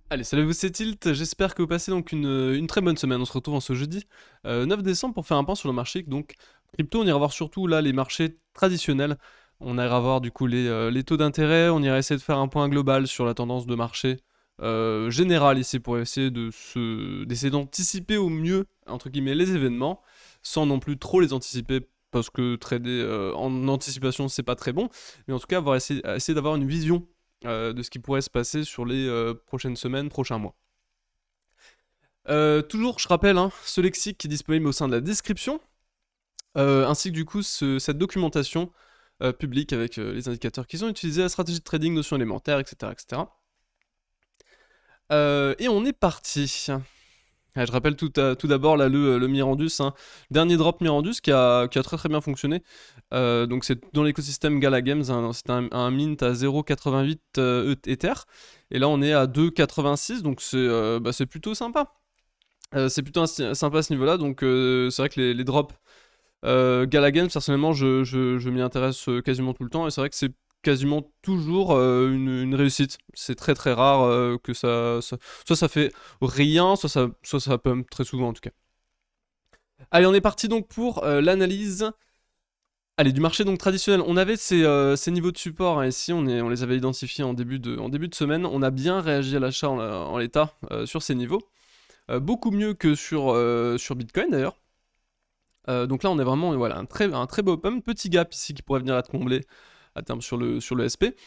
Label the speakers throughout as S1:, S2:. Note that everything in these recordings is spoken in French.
S1: Allez, salut à vous, c'est Tilt, j'espère que vous passez donc une très bonne semaine. On se retrouve en ce jeudi 9 décembre pour faire un point sur le marché. Donc, crypto, on ira voir surtout là les marchés traditionnels. On ira voir du coup les taux d'intérêt, on ira essayer de faire un point global sur la tendance de marché générale ici pour essayer d'essayer d'anticiper au mieux, entre guillemets, les événements, sans non plus trop les anticiper parce que trader en anticipation c'est pas très bon, mais en tout cas essayer d'avoir une vision de ce qui pourrait se passer sur les prochaines semaines, prochains mois. Toujours, je rappelle, hein, ce lexique qui est disponible au sein de la description, ainsi que du coup cette documentation publique avec les indicateurs qui sont utilisés, la stratégie de trading, notions élémentaires, etc. etc. Et on est parti. Ah, je rappelle tout d'abord là, le Mirandus, hein. Dernier drop Mirandus qui a très très bien fonctionné. Donc c'est dans l'écosystème Gala Games, hein, c'est un mint à 0,88 Ether. Et là on est à 2,86, donc c'est plutôt sympa. C'est plutôt sympa à ce niveau-là, donc c'est vrai que les drops Gala Games, personnellement, je m'y intéresse quasiment tout le temps, et c'est vrai que c'est quasiment toujours une réussite. C'est très très rare que soit ça fait rien, soit ça pump très souvent en tout cas. Allez, on est parti donc pour l'analyse. Allez, du marché donc traditionnel. On avait ces niveaux de support, hein, ici, on les avait identifiés en début de semaine. On a bien réagi à l'achat en l'état sur ces niveaux. Beaucoup mieux que sur Bitcoin d'ailleurs. Donc là, on est vraiment voilà, un très beau pump. Petit gap ici qui pourrait venir être comblé à terme sur le SP.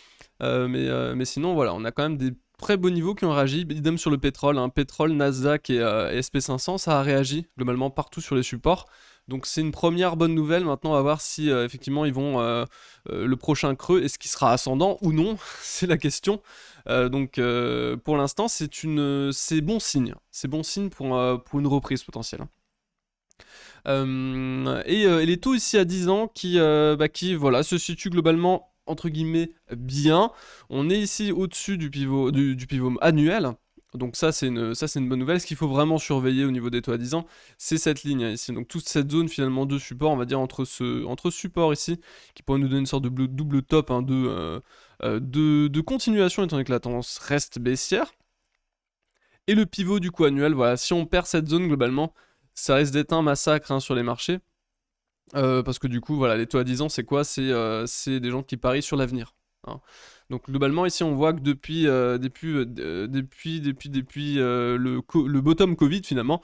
S1: Mais sinon, voilà, on a quand même des très beaux niveaux qui ont réagi. Idem sur le pétrole. Hein. Pétrole, Nasdaq et SP500, ça a réagi globalement partout sur les supports. Donc c'est une première bonne nouvelle. Maintenant, on va voir si effectivement ils vont le prochain creux, est-ce qu'il sera ascendant ou non. C'est la question. Pour l'instant, c'est bon signe. C'est bon signe pour une reprise potentielle. Hein. Et les taux ici à 10 ans qui voilà, se situent globalement entre guillemets bien. On est ici au-dessus du pivot annuel. Donc ça c'est une bonne nouvelle. Ce qu'il faut vraiment surveiller au niveau des taux à 10 ans, c'est cette ligne hein, ici. Donc toute cette zone finalement de support, on va dire entre support ici, qui pourrait nous donner une sorte de double top hein, de continuation étant donné que la tendance reste baissière. Et le pivot du coup annuel, voilà, si on perd cette zone globalement, ça risque d'être un massacre hein, sur les marchés. Parce que du coup, voilà, les taux à 10 ans, c'est quoi c'est des gens qui parient sur l'avenir. Hein. Donc globalement, ici, on voit que depuis le bottom Covid, finalement,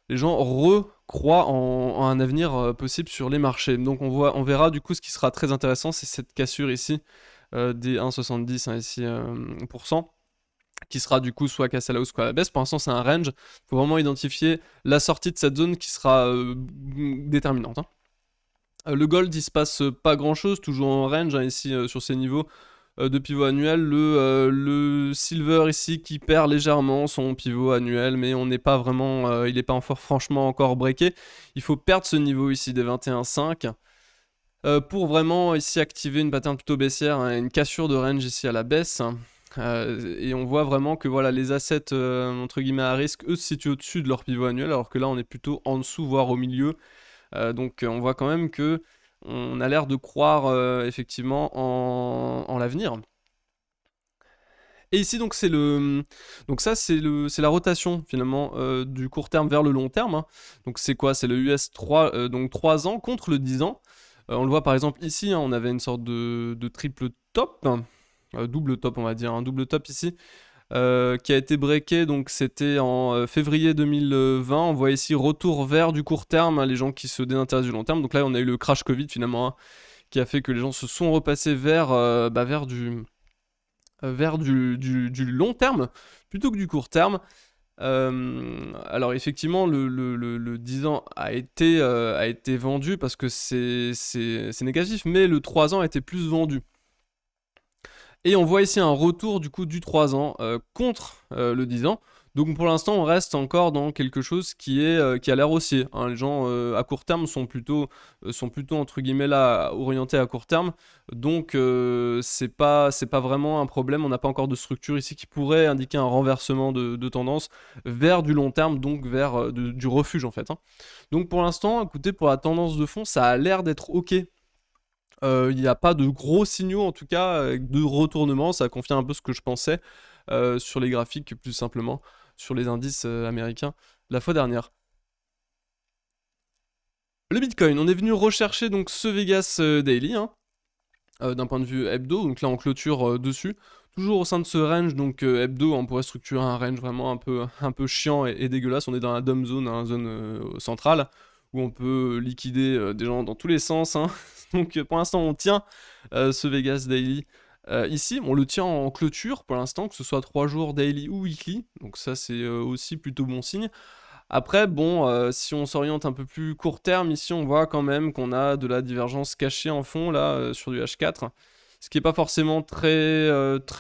S1: les gens recroient en un avenir possible sur les marchés. Donc on verra du coup ce qui sera très intéressant, c'est cette cassure ici des 1,70 hein, ici, pour cent qui sera du coup soit cassé à la hausse soit à la baisse. Pour l'instant, c'est un range. Il faut vraiment identifier la sortie de cette zone qui sera déterminante. Hein. Le gold, il se passe pas grand chose, toujours en range hein, ici sur ces niveaux de pivot annuel. Le silver ici qui perd légèrement son pivot annuel, mais on n'est pas vraiment, il n'est pas franchement encore breaké. Il faut perdre ce niveau ici des 21,5 pour vraiment ici activer une pattern plutôt baissière, hein, une cassure de range ici à la baisse. Et on voit vraiment que voilà, les assets entre guillemets à risque, eux se situent au-dessus de leur pivot annuel, alors que là on est plutôt en dessous, voire au milieu. Donc on voit quand même que on a l'air de croire effectivement en l'avenir. Et ici donc ça c'est la rotation finalement du court terme vers le long terme. Hein. Donc c'est quoi? C'est le US 3 donc 3 ans contre le 10 ans. On le voit par exemple ici, hein, on avait une sorte de triple top, double top on va dire, un double top ici qui a été breaké, donc c'était en février 2020. On voit ici retour vers du court terme, hein, les gens qui se désintéressent du long terme. Donc là, on a eu le crash Covid finalement, hein, qui a fait que les gens se sont repassés vers du long terme plutôt que du court terme. Alors effectivement, le 10 ans a été vendu parce que c'est négatif, mais le 3 ans a été plus vendu. Et on voit ici un retour du coup du 3 ans contre le 10 ans. Donc pour l'instant, on reste encore dans quelque chose qui a l'air haussier. Hein. Les gens à court terme sont plutôt entre guillemets là orientés à court terme. Donc c'est pas vraiment un problème. On n'a pas encore de structure ici qui pourrait indiquer un renversement de tendance vers du long terme, donc vers du refuge en fait. Hein. Donc pour l'instant, écoutez, pour la tendance de fond, ça a l'air d'être ok. Il n'y a pas de gros signaux en tout cas de retournement, ça confirme un peu ce que je pensais. sur les graphiques plus simplement, sur les indices américains la fois dernière. Le Bitcoin, on est venu rechercher donc ce Vegas Daily, hein, d'un point de vue hebdo, donc là on clôture dessus. Toujours au sein de ce range, donc hebdo, on pourrait structurer un range vraiment un peu chiant et dégueulasse. On est dans la dumb zone, hein, zone centrale, où on peut liquider des gens dans tous les sens, hein. Donc pour l'instant on tient ce Vegas Daily ici. On le tient en clôture pour l'instant, que ce soit 3 jours daily ou weekly. Donc ça c'est aussi plutôt bon signe. Après, bon, si on s'oriente un peu plus court terme, ici on voit quand même qu'on a de la divergence cachée en fond, là, sur du H4. Ce qui est pas forcément très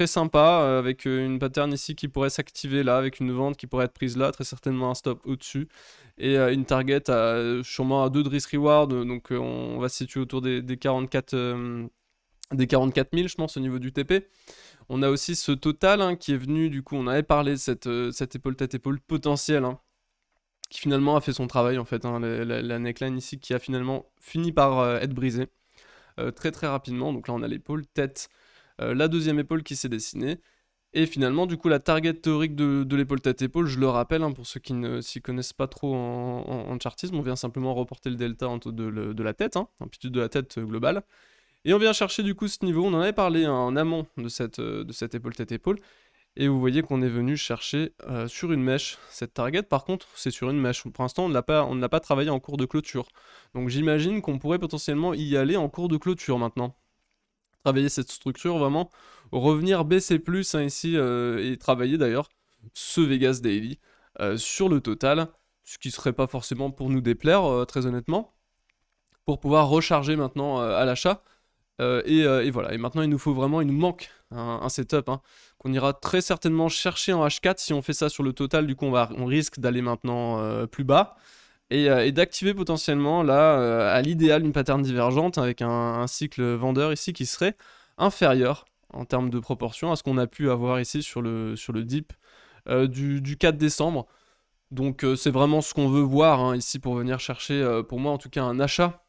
S1: sympa, avec une pattern ici qui pourrait s'activer là, avec une vente qui pourrait être prise là, très certainement un stop au-dessus. Et une target sûrement à 2 de risk reward, donc on va se situer autour des 44, des 44 000, je pense, au niveau du TP. On a aussi ce total hein, qui est venu, du coup, on avait parlé de cette épaule tête-épaule potentielle, hein, qui finalement a fait son travail en fait, hein, la neckline ici qui a finalement fini par être brisée très rapidement. Donc là on a l'épaule, tête, la deuxième épaule qui s'est dessinée. Et finalement du coup la target théorique de l'épaule tête-épaule, je le rappelle hein, pour ceux qui ne s'y connaissent pas trop en chartisme, on vient simplement reporter le delta de la tête, hein, amplitude de la tête globale. Et on vient chercher du coup ce niveau, on en avait parlé hein, en amont de cette épaule tête-épaule. Et vous voyez qu'on est venu chercher sur une mèche cette target. Par contre, c'est sur une mèche. Pour l'instant, on ne l'a pas travaillé en cours de clôture. Donc j'imagine qu'on pourrait potentiellement y aller en cours de clôture maintenant. Travailler cette structure, vraiment. Revenir baisser plus hein, ici et travailler d'ailleurs ce Vegas Daily sur le total. Ce qui serait pas forcément pour nous déplaire, très honnêtement. Pour pouvoir recharger maintenant à l'achat. Et voilà, et maintenant il nous manque un setup hein, qu'on ira très certainement chercher en H4 si on fait ça sur le total, du coup on risque d'aller maintenant plus bas et d'activer potentiellement là à l'idéal une pattern divergente avec un cycle vendeur ici qui serait inférieur en termes de proportion à ce qu'on a pu avoir ici sur le dip du 4 décembre. Donc c'est vraiment ce qu'on veut voir hein, ici pour venir chercher, pour moi en tout cas, un achat.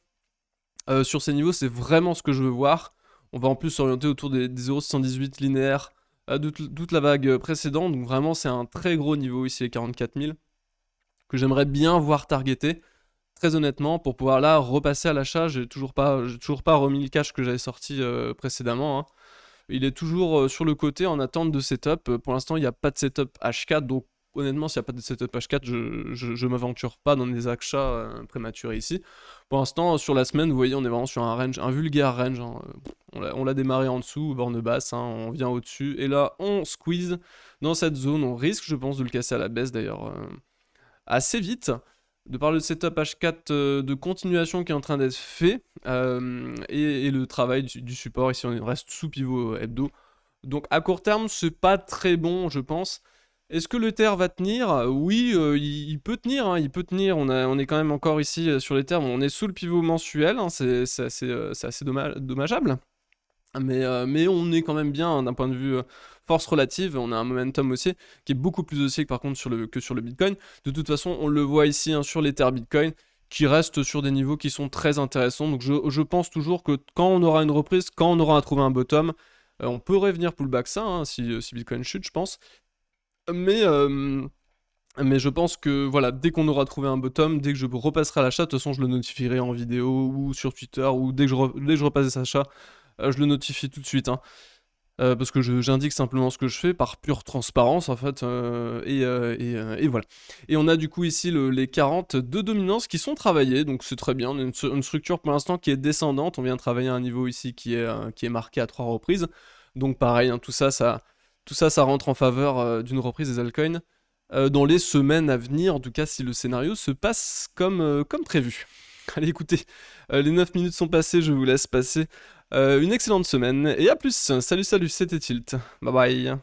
S1: Sur ces niveaux, c'est vraiment ce que je veux voir. On va en plus s'orienter autour des 0,78 linéaires de toute la vague précédente. Donc vraiment, c'est un très gros niveau ici, les 44 000, que j'aimerais bien voir targeter. Très honnêtement, pour pouvoir là repasser à l'achat, j'ai toujours pas remis le cash que j'avais sorti précédemment, hein. Il est toujours sur le côté en attente de setup. Pour l'instant, il n'y a pas de setup H4, donc honnêtement, s'il n'y a pas de setup H4, je m'aventure pas dans des achats prématurés ici. Pour l'instant, sur la semaine, vous voyez, on est vraiment sur un range, un vulgaire range, hein. On l'a démarré en dessous, borne basse, hein, on vient au-dessus, et là, on squeeze dans cette zone. On risque, je pense, de le casser à la baisse d'ailleurs assez vite, de par le setup H4 de continuation qui est en train d'être fait, et le travail du support, ici on reste sous pivot hebdo. Donc à court terme, c'est pas très bon, je pense. Est-ce que l'Ether va tenir? Oui, il peut tenir, hein, il peut tenir. On est quand même encore ici sur l'Ether, on est sous le pivot mensuel, hein, c'est assez dommageable. Mais on est quand même bien hein, d'un point de vue force relative. On a un momentum aussi qui est beaucoup plus haussier que par contre que sur le Bitcoin. De toute façon, on le voit ici hein, sur l'Ether Bitcoin qui reste sur des niveaux qui sont très intéressants. Donc je pense toujours que quand on aura une reprise, quand on aura trouvé un bottom, on peut revenir pullback ça hein, si Bitcoin chute, je pense. Mais je pense que voilà, dès qu'on aura trouvé un bottom, dès que je repasserai à l'achat, de toute façon je le notifierai en vidéo ou sur Twitter ou dès que je repasse à l'achat, je le notifie tout de suite. Hein. Parce que j'indique simplement ce que je fais par pure transparence en fait. Et voilà. Et on a du coup ici les 40 de dominance qui sont travaillés, donc c'est très bien. On a une structure pour l'instant qui est descendante. On vient travailler à un niveau ici qui est marqué à 3 reprises. Donc pareil, hein, tout ça rentre en faveur d'une reprise des altcoins dans les semaines à venir, en tout cas si le scénario se passe comme prévu. Allez écoutez, les 9 minutes sont passées, je vous laisse passer une excellente semaine, et à plus, salut c'était Tilt, bye bye.